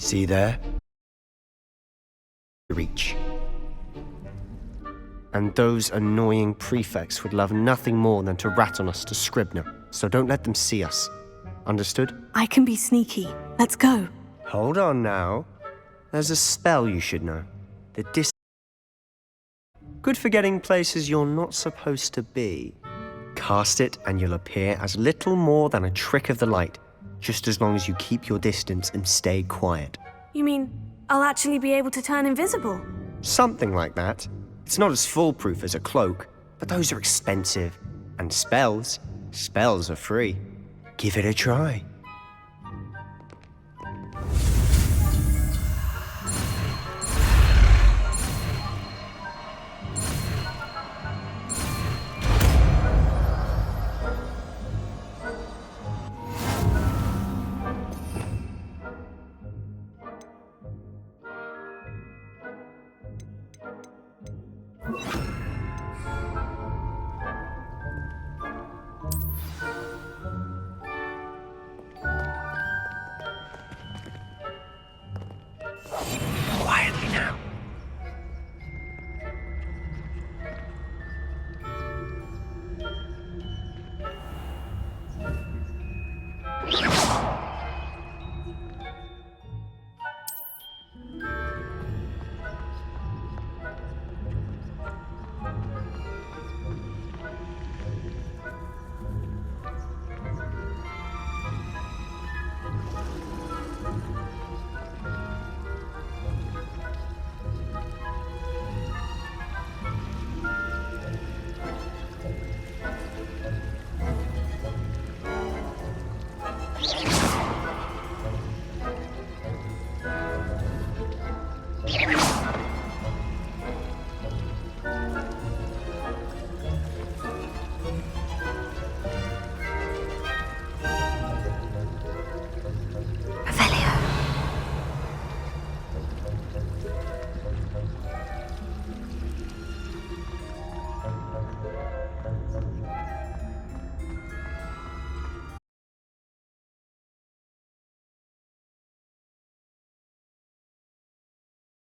See there? Reach. And those annoying prefects would love nothing more than to rat on us to Scribner, so don't let them see us. Understood? I can be sneaky. Let's go. Hold on now. There's a spell you should know. The Good for getting places you're not supposed to be. Cast it and you'll appear as little more than a trick of the light, just as long as you keep your distance and stay quiet. You mean I'll actually be able to turn invisible? Something like that. It's not as foolproof as a cloak, but those are expensive. And spells are free. Give it a try. Quietly now.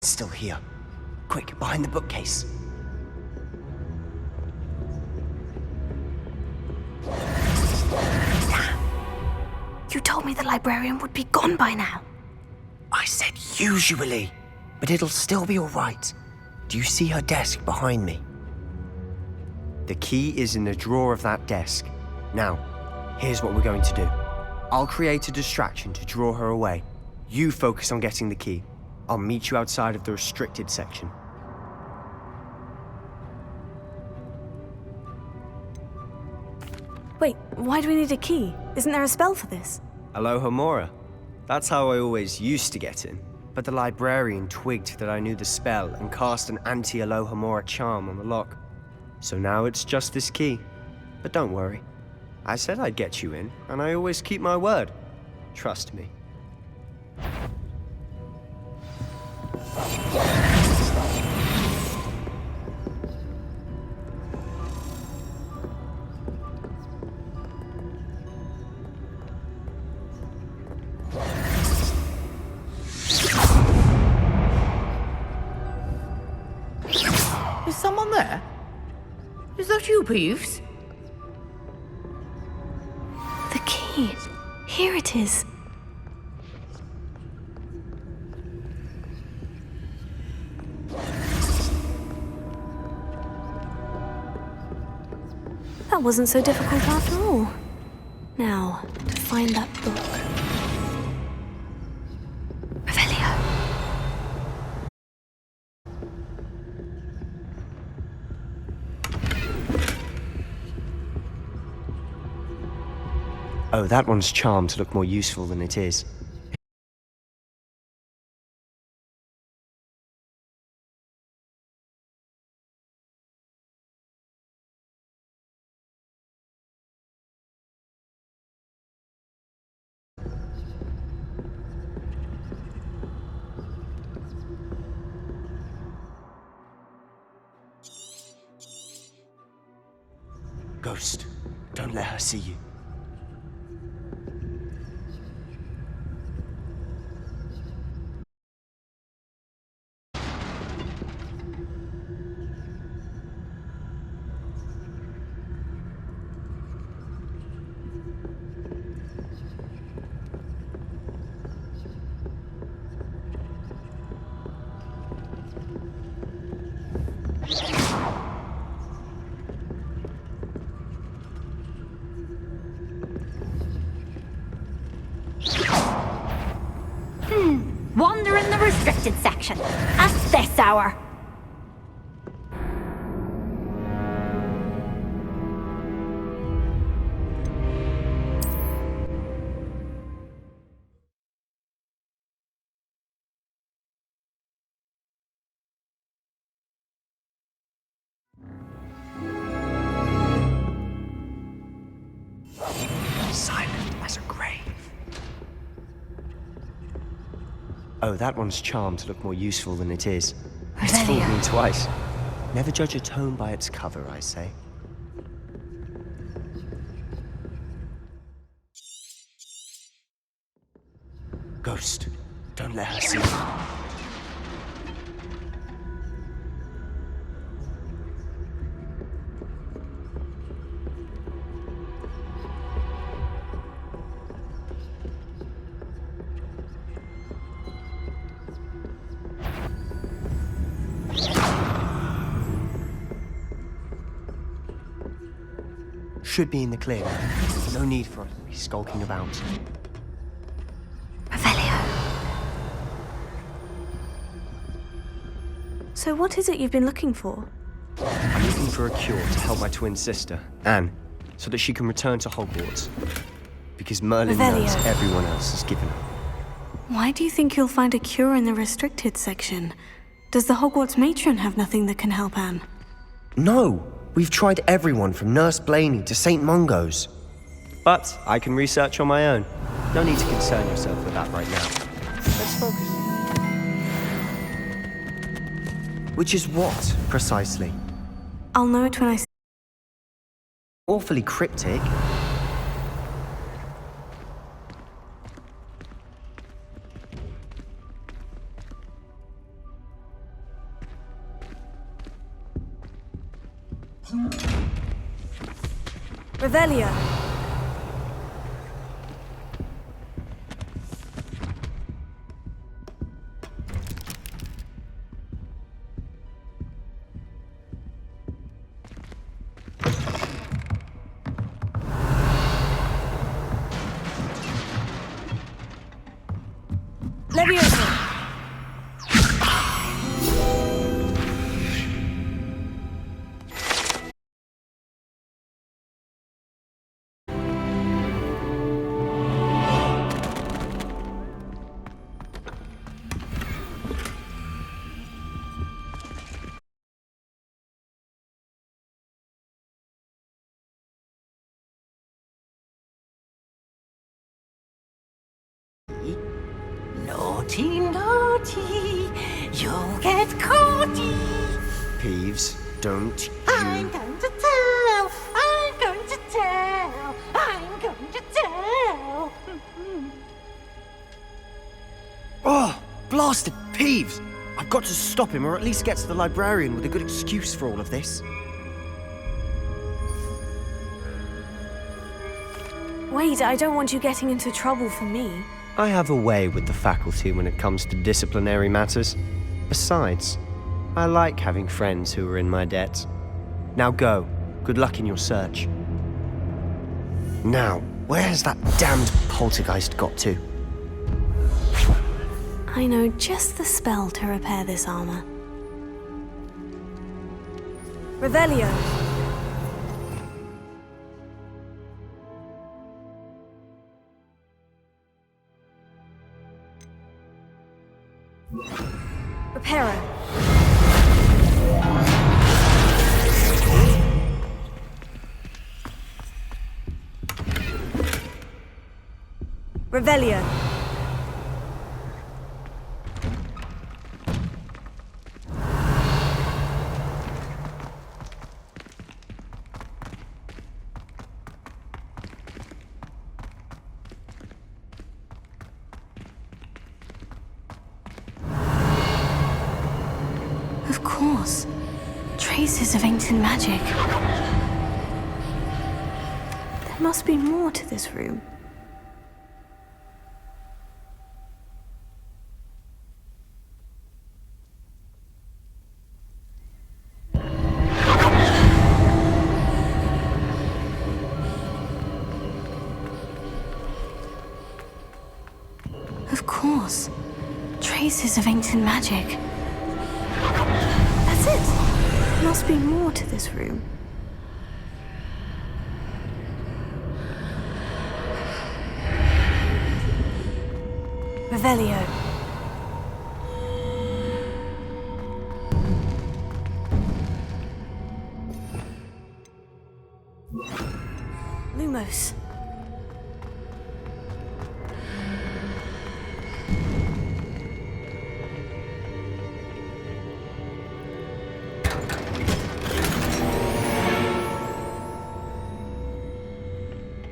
Still here. Quick, behind the bookcase. You told me the librarian would be gone by now. I said usually, but it'll still be all right. Do you see her desk behind me? The key is in the drawer of that desk. Now, here's what we're going to do. I'll create a distraction to draw her away. You focus on getting the key. I'll meet you outside of the restricted section. Wait, why do we need a key? Isn't there a spell for this? Alohomora. That's how I always used to get in. But the librarian twigged that I knew the spell and cast an anti-Alohomora charm on the lock. So now it's just this key. But don't worry. I said I'd get you in, and I always keep my word. Trust me. Is someone there? Is that you, Peeves? The key. Here it is. That wasn't so difficult after all. Now, to find that book. Revelio. Oh, that one's charmed to look more useful than it is. Ghost, don't let her see you. restricted section at this hour. Silent as a grave. Oh, that one's charmed to look more useful than it is. It's fooled me twice. Never judge a tome by its cover, I say. Ghost, don't let her see you. Should be in the clear. No need for us to be skulking about. Revelio. So what is it you've been looking for? I'm looking for a cure to help my twin sister, Anne, so that she can return to Hogwarts. Because Merlin knows everyone else has given up. Why do you think you'll find a cure in the restricted section? Does the Hogwarts matron have nothing that can help Anne? No! We've tried everyone from Nurse Blaney to St. Mungo's. But I can research on my own. No need to concern yourself with that right now. Let's focus. Which is what, precisely? I'll know it when I see. Awfully cryptic. Revelio. Leviosa. Naughty, naughty, you'll get caughty. Peeves, don't you... I'm going to tell, I'm going to tell, I'm going to tell. Oh, blasted Peeves! I've got to stop him, or at least get to the librarian with a good excuse for all of this. Wait, I don't want you getting into trouble for me. I have a way with the faculty when it comes to disciplinary matters. Besides, I like having friends who are in my debt. Now go. Good luck in your search. Now, where has that damned poltergeist got to? I know just the spell to repair this armor. Revelio. Reparo. Revelio. Of course. Traces of ancient magic. There must be more to this room. Of course. Traces of ancient magic. That's it. Must be more to this room. Revelio. Lumos.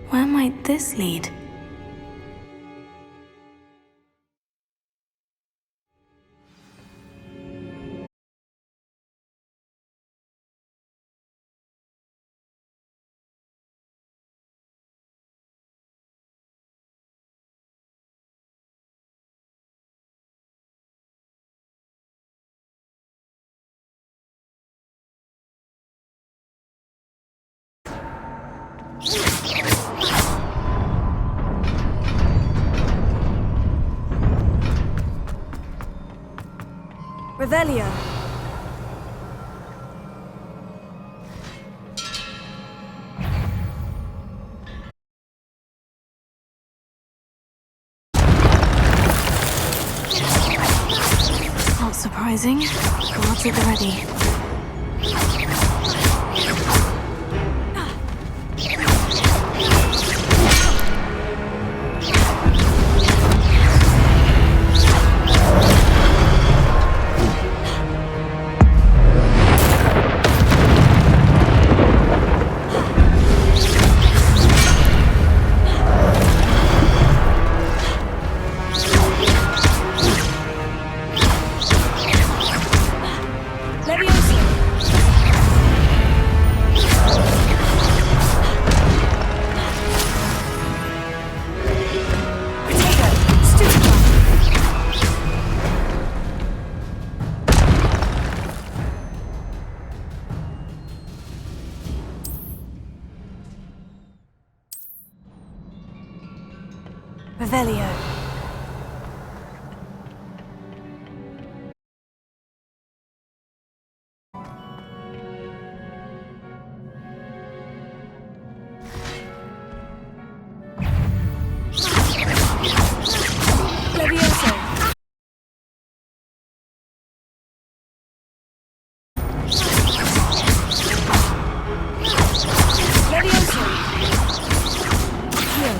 Where might this lead? Revelio. Not surprising. Guards at the ready. Revelio. Levioso. Levioso. Here.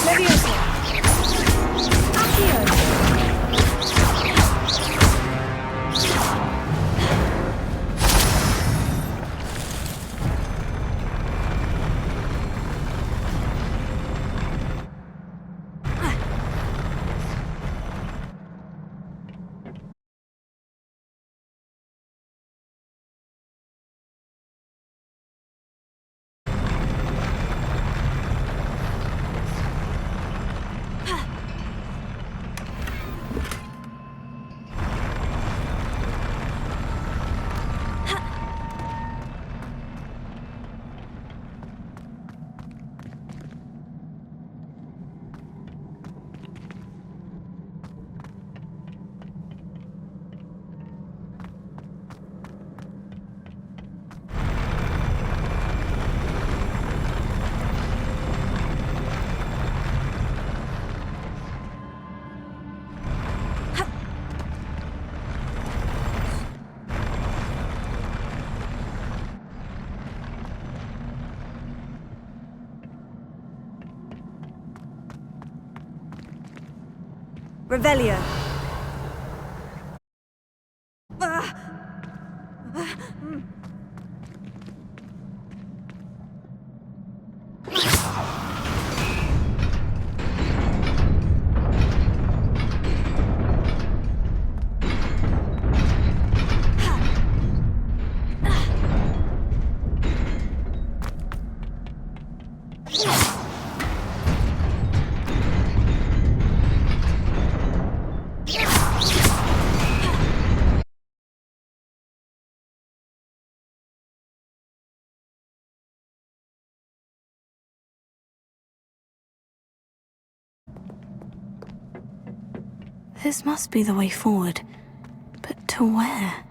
Levioso. Accio. Revelio. This must be the way forward. But to where?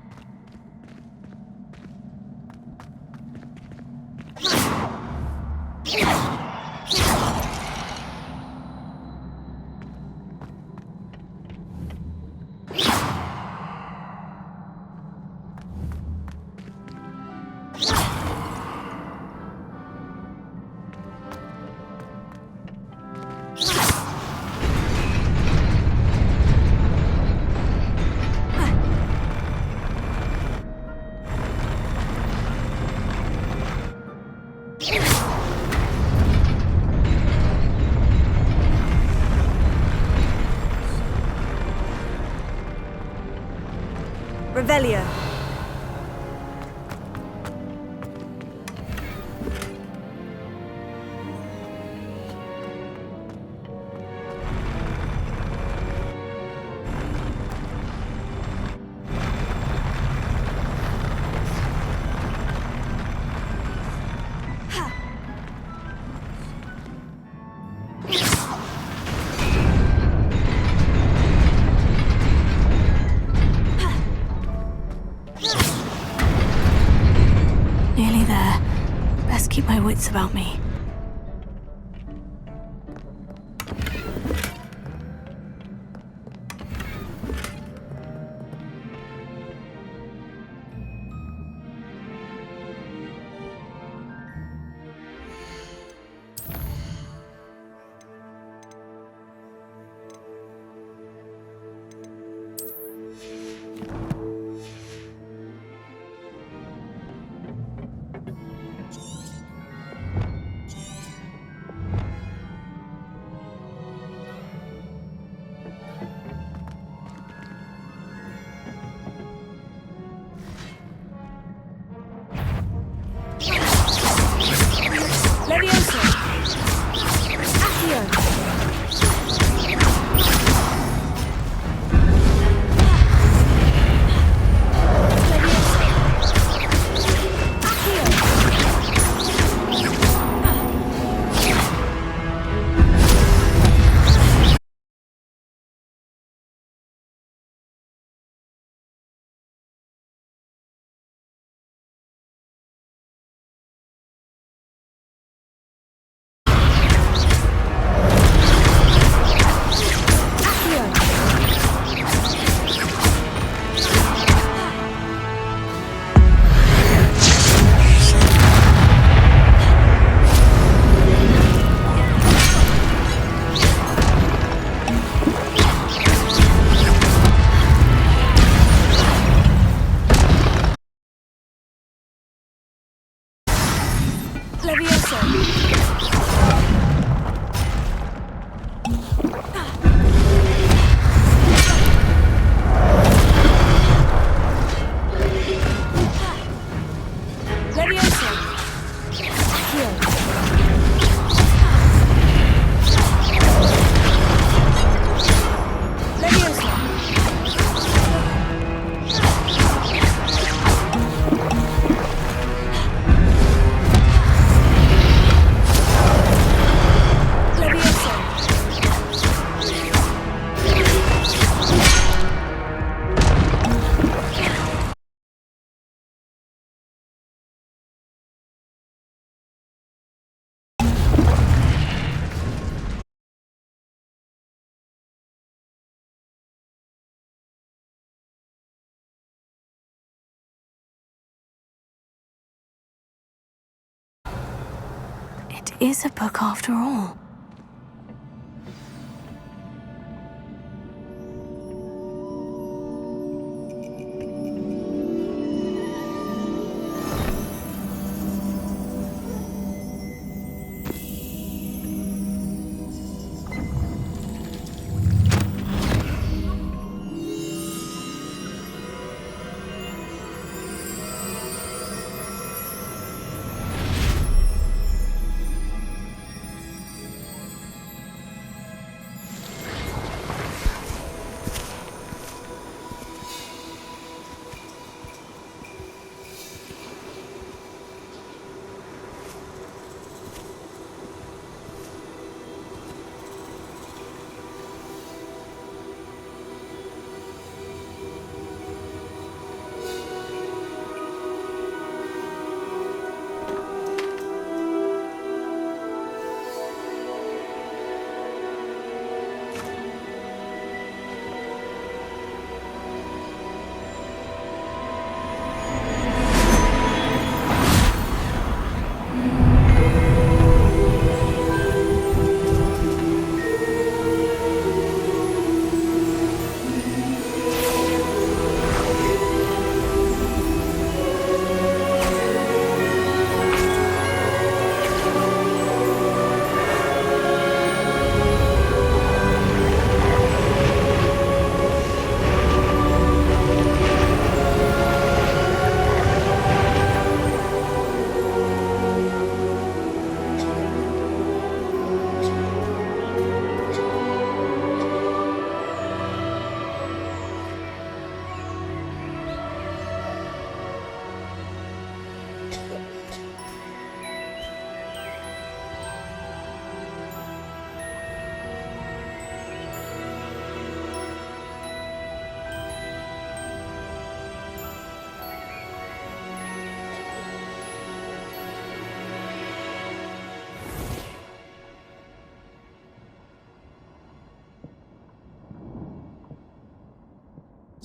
Revelio. Nearly there. Best keep my wits about me. Levioso. Accio. It is a book after all.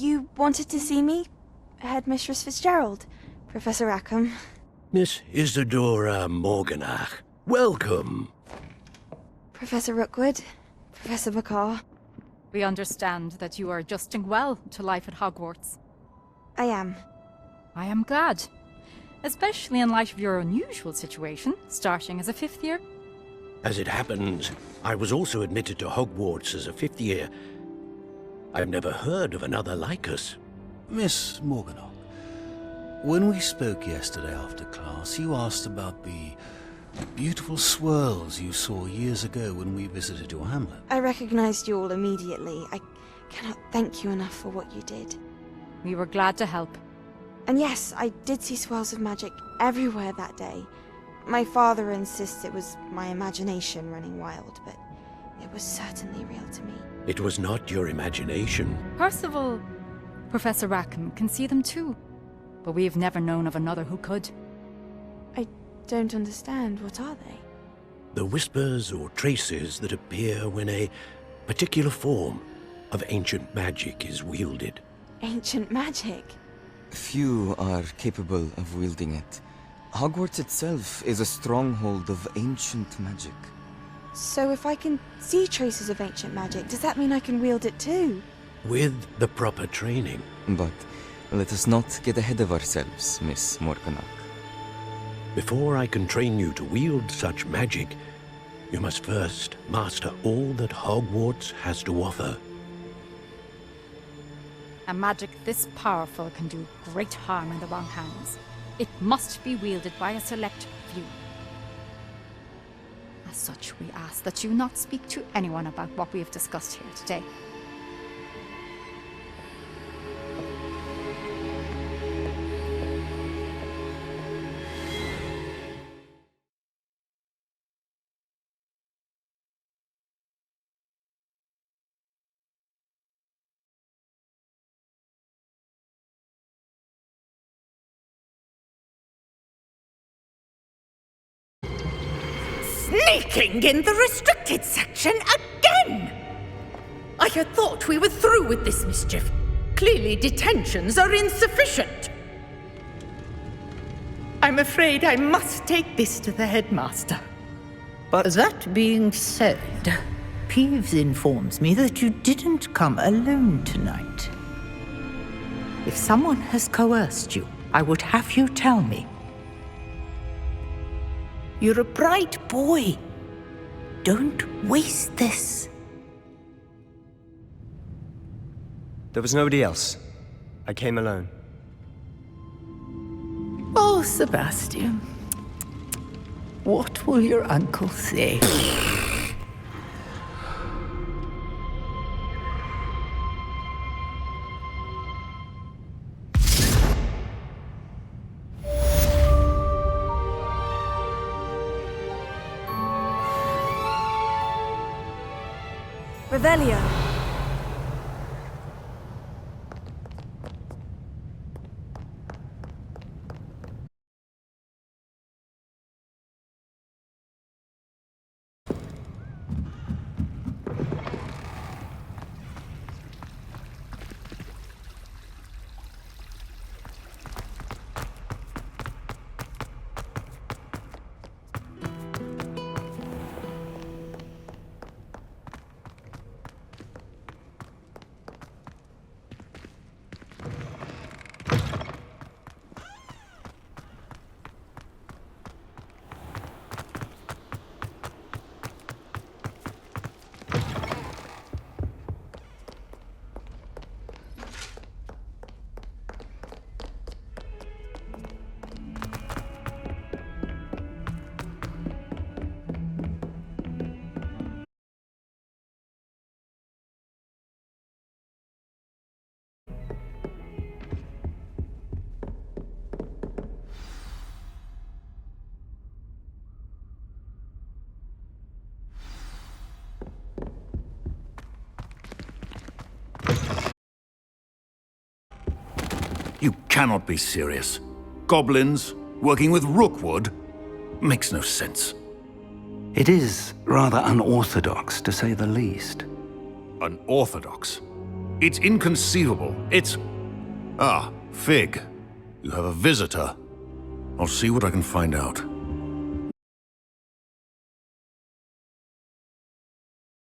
You wanted to see me? Headmistress Fitzgerald, Professor Rackham. Miss Isadora Morganach, welcome. Professor Rookwood, Professor Bakar. We understand that you are adjusting well to life at Hogwarts. I am. I am glad. Especially in light of your unusual situation, starting as a 5th year. As it happens, I was also admitted to Hogwarts as a 5th year. I've never heard of another like us. Miss Morganock, when we spoke yesterday after class, you asked about the beautiful swirls you saw years ago when we visited your hamlet. I recognized you all immediately. I cannot thank you enough for what you did. We were glad to help. And yes, I did see swirls of magic everywhere that day. My father insists it was my imagination running wild, but it was certainly real to me. It was not your imagination. Percival, Professor Rackham can see them too. But we've never known of another who could. I don't understand. What are they? The whispers or traces that appear when a particular form of ancient magic is wielded. Ancient magic? Few are capable of wielding it. Hogwarts itself is a stronghold of ancient magic. So if I can see traces of ancient magic, does that mean I can wield it too? With the proper training. But let us not get ahead of ourselves, Miss Morganock. Before I can train you to wield such magic, you must first master all that Hogwarts has to offer. A magic this powerful can do great harm in the wrong hands. It must be wielded by a select few. As such, we ask that you not speak to anyone about what we have discussed here today. Sneaking in the restricted section again! I had thought we were through with this mischief. Clearly detentions are insufficient. I'm afraid I must take this to the headmaster. But that being said, Peeves informs me that you didn't come alone tonight. If someone has coerced you, I would have you tell me. You're a bright boy. Don't waste this. There was nobody else. I came alone. Oh, Sebastian. What will your uncle say? Revelio. You cannot be serious. Goblins working with Rookwood? Makes no sense. It is rather unorthodox, to say the least. Unorthodox? It's inconceivable. It's... Ah, Fig. You have a visitor. I'll see what I can find out.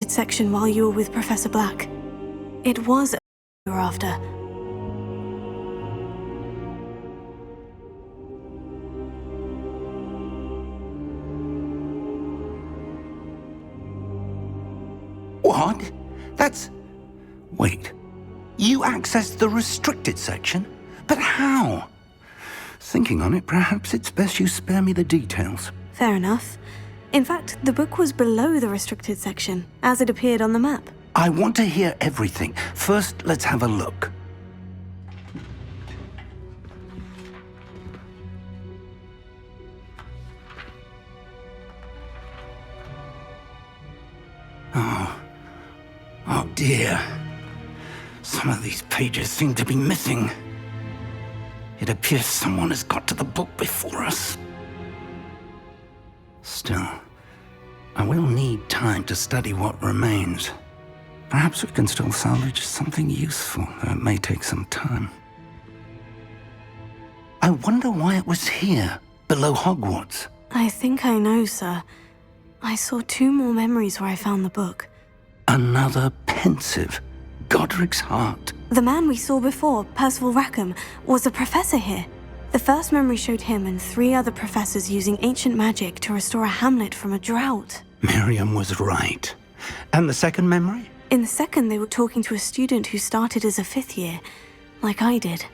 Section while you were with Professor Black. It was you were after. What? That's... Wait. You accessed the restricted section? But how? Thinking on it, perhaps it's best you spare me the details. Fair enough. In fact, the book was below the restricted section, as it appeared on the map. I want to hear everything. First, let's have a look. Oh dear. Some of these pages seem to be missing. It appears someone has got to the book before us. Still, I will need time to study what remains. Perhaps we can still salvage something useful, though it may take some time. I wonder why it was here, below Hogwarts. I think I know, sir. I saw 2 more memories where I found the book. Another pensive. Godric's heart. The man we saw before, Percival Rackham, was a professor here. The first memory showed him and 3 other professors using ancient magic to restore a hamlet from a drought. Miriam was right. And the second memory? In the second, they were talking to a student who started as a 5th year, like I did.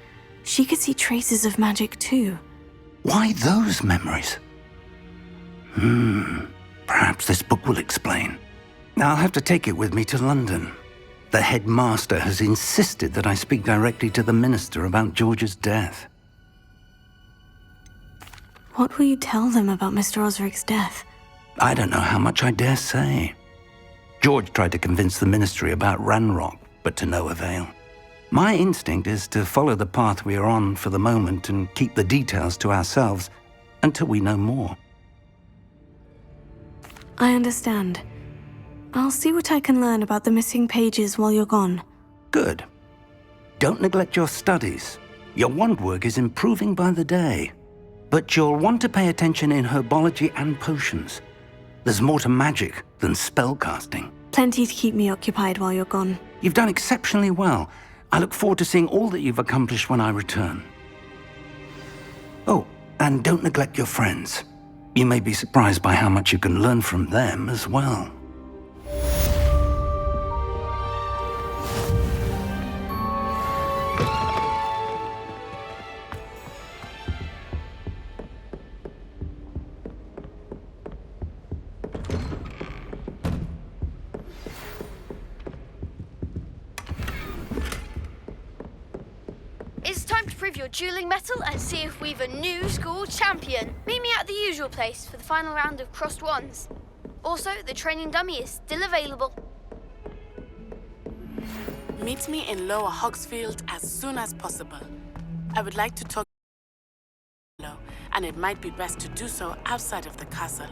She could see traces of magic too. Why those memories? Perhaps this book will explain. I'll have to take it with me to London. The headmaster has insisted that I speak directly to the minister about George's death. What will you tell them about Mr. Osric's death? I don't know how much I dare say. George tried to convince the ministry about Ranrock, but to no avail. My instinct is to follow the path we are on for the moment and keep the details to ourselves until we know more. I understand. I'll see what I can learn about the missing pages while you're gone. Good. Don't neglect your studies. Your wand work is improving by the day. But you'll want to pay attention in herbology and potions. There's more to magic than spellcasting. Plenty to keep me occupied while you're gone. You've done exceptionally well. I look forward to seeing all that you've accomplished when I return. Oh, and don't neglect your friends. You may be surprised by how much you can learn from them as well. It's time to prove your dueling mettle and see if we've a new school champion. Meet me at the usual place for the final round of crossed wands. Also, the training dummy is still available. Meet me in Lower Hogsfield as soon as possible. I would like to talk to you, and it might be best to do so outside of the castle.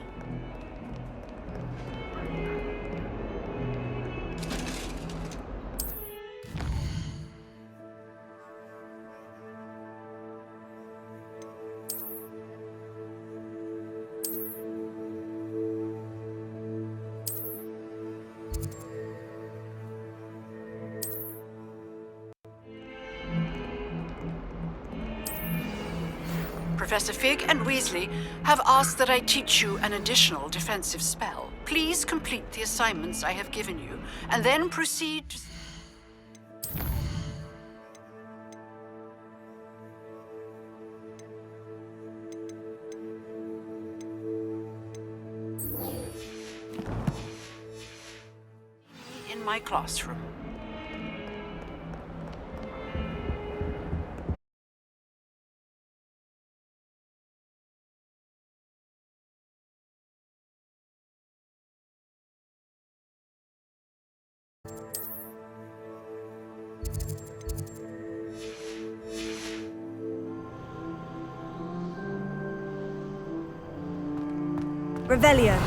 Professor Fig and Weasley have asked that I teach you an additional defensive spell. Please complete the assignments I have given you, and then proceed... in my classroom. Revelio.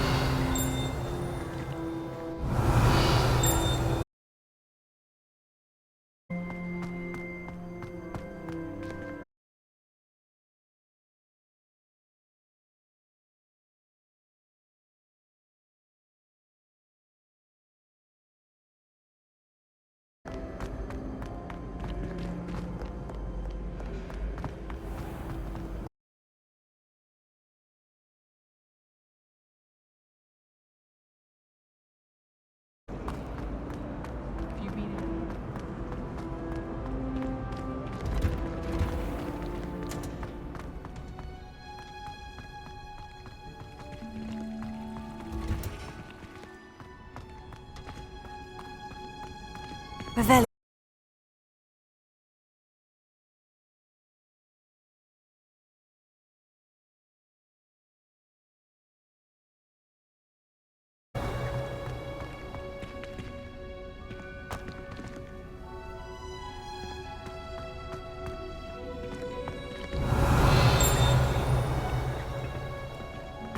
Revelio.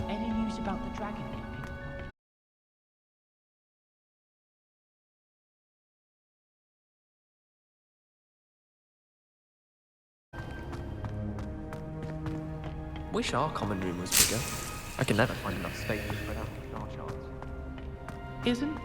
Any news about the dragon naming? Wish our common room was bigger. I can never find enough space to spread out our charts. Isn't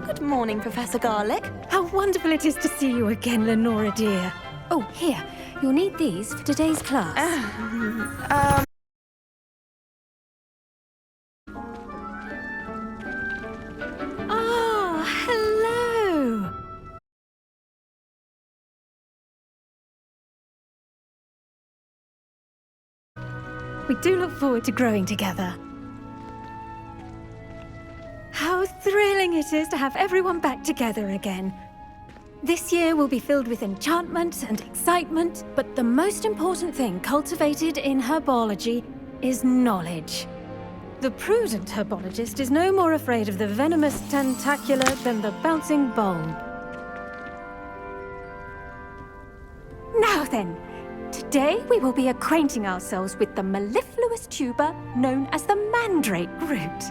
Good morning, Professor Garlick. How wonderful it is to see you again, Lenora dear. Oh, here. You'll need these for today's class. Oh, hello. We do look forward to growing together. How thrilling it is to have everyone back together again. This year will be filled with enchantment and excitement, but the most important thing cultivated in herbology is knowledge. The prudent herbologist is no more afraid of the venomous tentacula than the bouncing bulb. Now then, today we will be acquainting ourselves with the mellifluous tuber known as the mandrake root.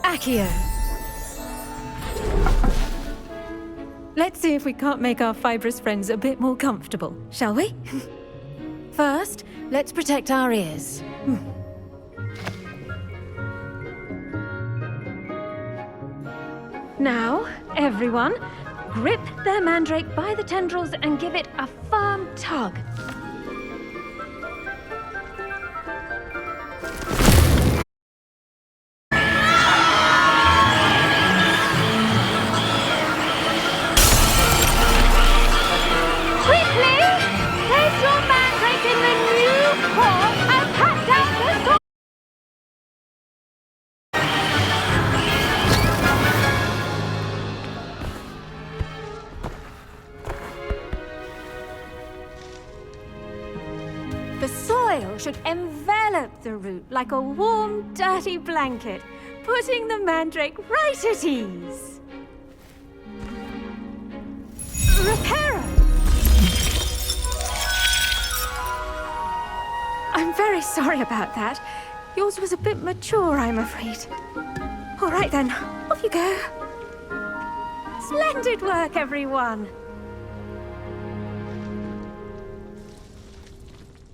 Accio. Let's see if we can't make our fibrous friends a bit more comfortable, shall we? First, let's protect our ears. Now, everyone, grip their mandrake by the tendrils and give it a firm tug. The soil should envelop the root like a warm, dirty blanket, putting the mandrake right at ease. Reparo! I'm very sorry about that. Yours was a bit mature, I'm afraid. All right then, off you go. Splendid work, everyone!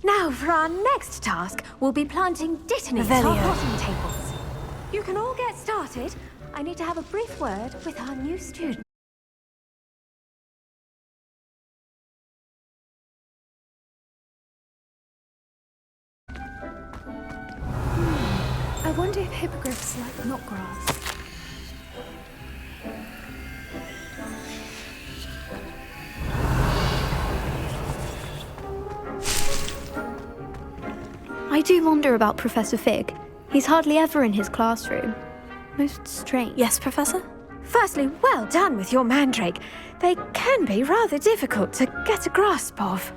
Now, for our next task, we'll be planting dittany to our potting tables. You can all get started. I need to have a brief word with our new student. I wonder if hippogriffs like knotgrass. I do wonder about Professor Fig. He's hardly ever in his classroom. Most strange. Yes, Professor? Firstly, well done with your mandrake. They can be rather difficult to get a grasp of.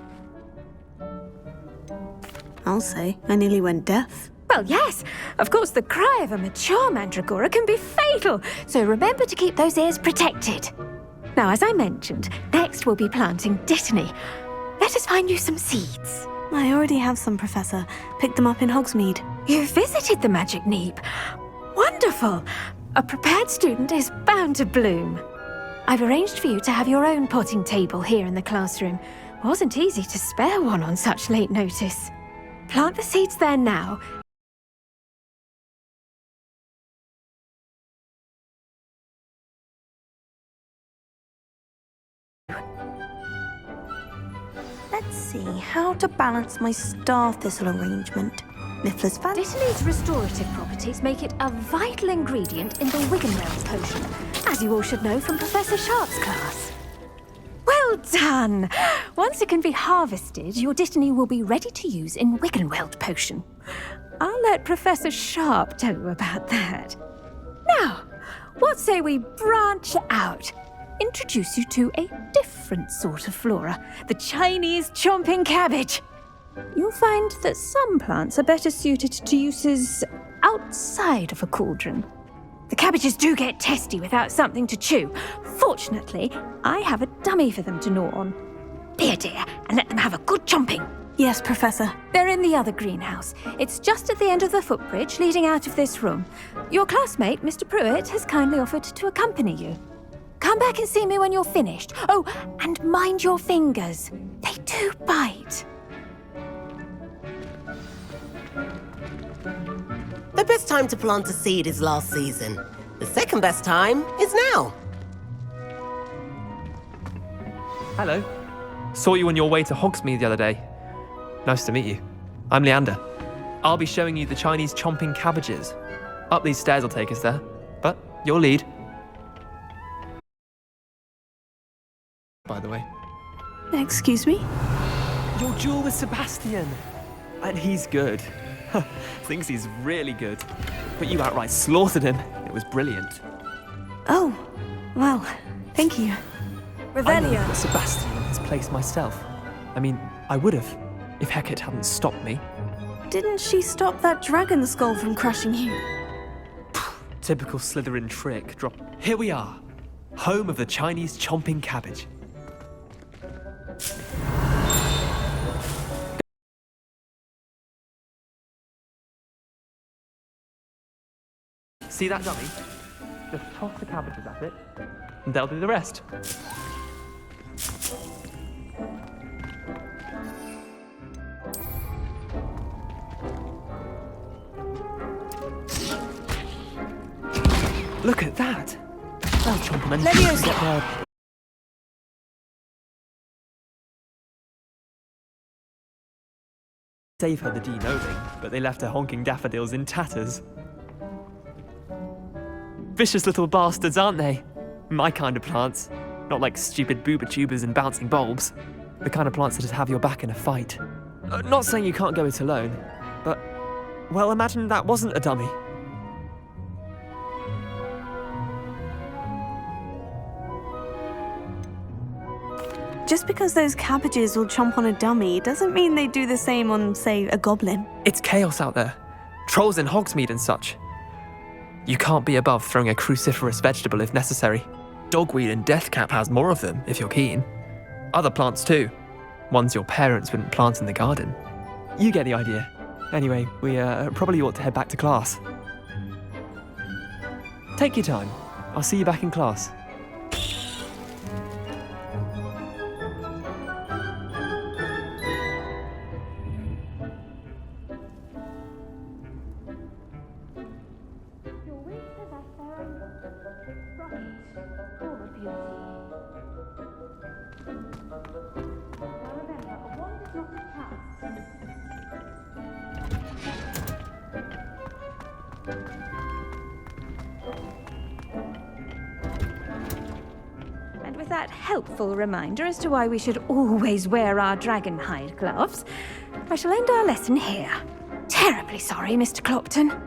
I'll say, I nearly went deaf. Well, yes. Of course, the cry of a mature mandragora can be fatal, so remember to keep those ears protected. Now, as I mentioned, next we'll be planting dittany. Let us find you some seeds. I already have some, Professor. Picked them up in Hogsmeade. You visited the Magic Neep. Wonderful! A prepared student is bound to bloom. I've arranged for you to have your own potting table here in the classroom. Wasn't easy to spare one on such late notice. Plant the seeds there now. Let's see how to balance my star thistle arrangement. Niffler's fan. Dittany's restorative properties make it a vital ingredient in the Wiggenweld potion, as you all should know from Professor Sharp's class. Well done! Once it can be harvested, your Dittany will be ready to use in Wiggenweld potion. I'll let Professor Sharp tell you about that. Now, what say we branch out? Introduce you to a different sort of flora, the Chinese chomping cabbage. You'll find that some plants are better suited to uses outside of a cauldron. The cabbages do get testy without something to chew. Fortunately, I have a dummy for them to gnaw on. Be a dear and let them have a good chomping. Yes, Professor. They're in the other greenhouse. It's just at the end of the footbridge leading out of this room. Your classmate, Mr. Pruitt, has kindly offered to accompany you. Come back and see me when you're finished. Oh, and mind your fingers. They do bite. The best time to plant a seed is last season. The second best time is now. Hello. Saw you on your way to Hogsmeade the other day. Nice to meet you. I'm Leander. I'll be showing you the Chinese chomping cabbages. Up these stairs will take us there, but you'll lead. By the way. Excuse me? Your duel with Sebastian. And he's good. Thinks he's really good. But you outright slaughtered him. It was brilliant. Oh, well, thank you. I Revelio. know Sebastian in his place myself. I mean, I would have, if Hecate hadn't stopped me. Didn't she stop that dragon skull from crushing you? Typical Slytherin trick. Here we are. Home of the Chinese chomping cabbage. See that dummy? Just toss the cabbages at it, and they'll do the rest. Look at that! They'll chomp them and get there. Save her the de-gnoming, but they left her honking daffodils in tatters. Vicious little bastards, aren't they? My kind of plants. Not like stupid booba tubers and bouncing bulbs. The kind of plants that just have your back in a fight. Not saying you can't go it alone, but, well, imagine that wasn't a dummy. Just because those cabbages will chomp on a dummy doesn't mean they do the same on, say, a goblin. It's chaos out there. Trolls in Hogsmeade and such. You can't be above throwing a cruciferous vegetable if necessary. Dogweed and deathcap has more of them, if you're keen. Other plants too. Ones your parents wouldn't plant in the garden. You get the idea. Anyway, we probably ought to head back to class. Take your time. I'll see you back in class. And with that helpful reminder as to why we should always wear our dragon hide gloves, I shall end our lesson here. Terribly sorry, Mr. Clopton.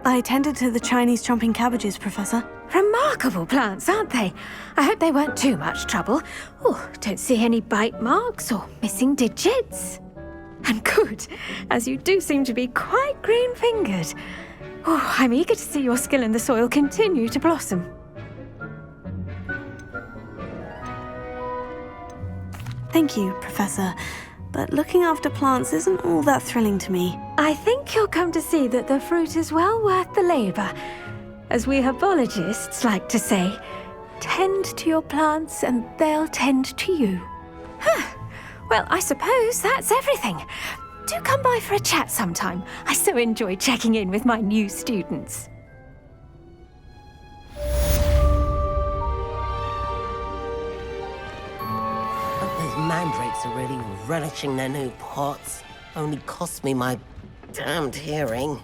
I tended to the Chinese chomping cabbages, Professor. Remarkable plants, aren't they? I hope they weren't too much trouble. Oh, don't see any bite marks or missing digits. And good, as you do seem to be quite green-fingered. Oh, I'm eager to see your skill in the soil continue to blossom. Thank you, Professor. But looking after plants isn't all that thrilling to me. I think you'll come to see that the fruit is well worth the labour. As we herbologists like to say, tend to your plants and they'll tend to you. Huh. Well, I suppose that's everything. Do come by for a chat sometime. I so enjoy checking in with my new students. Those mandrakes are really relishing their new pots. Only cost me my damned hearing.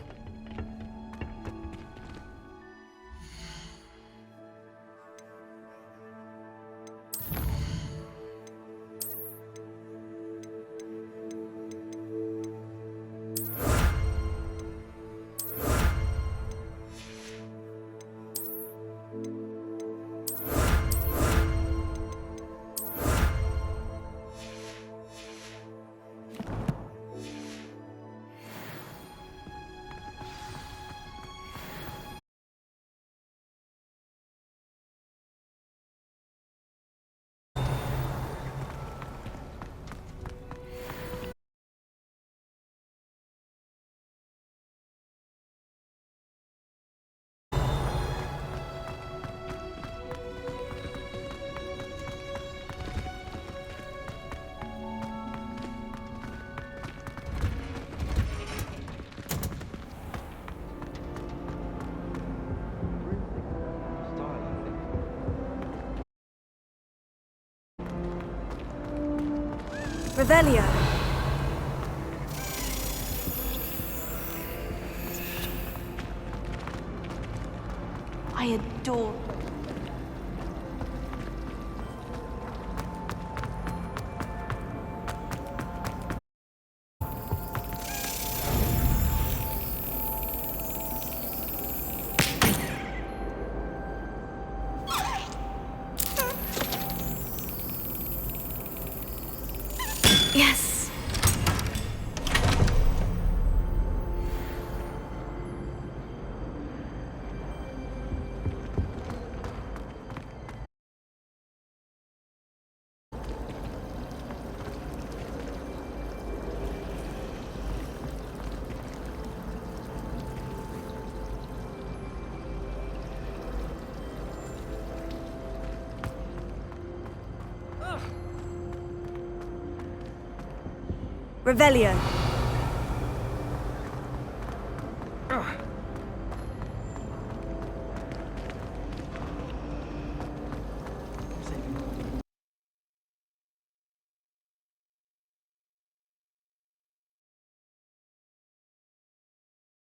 Revelio. I adore. Yes. Revelio.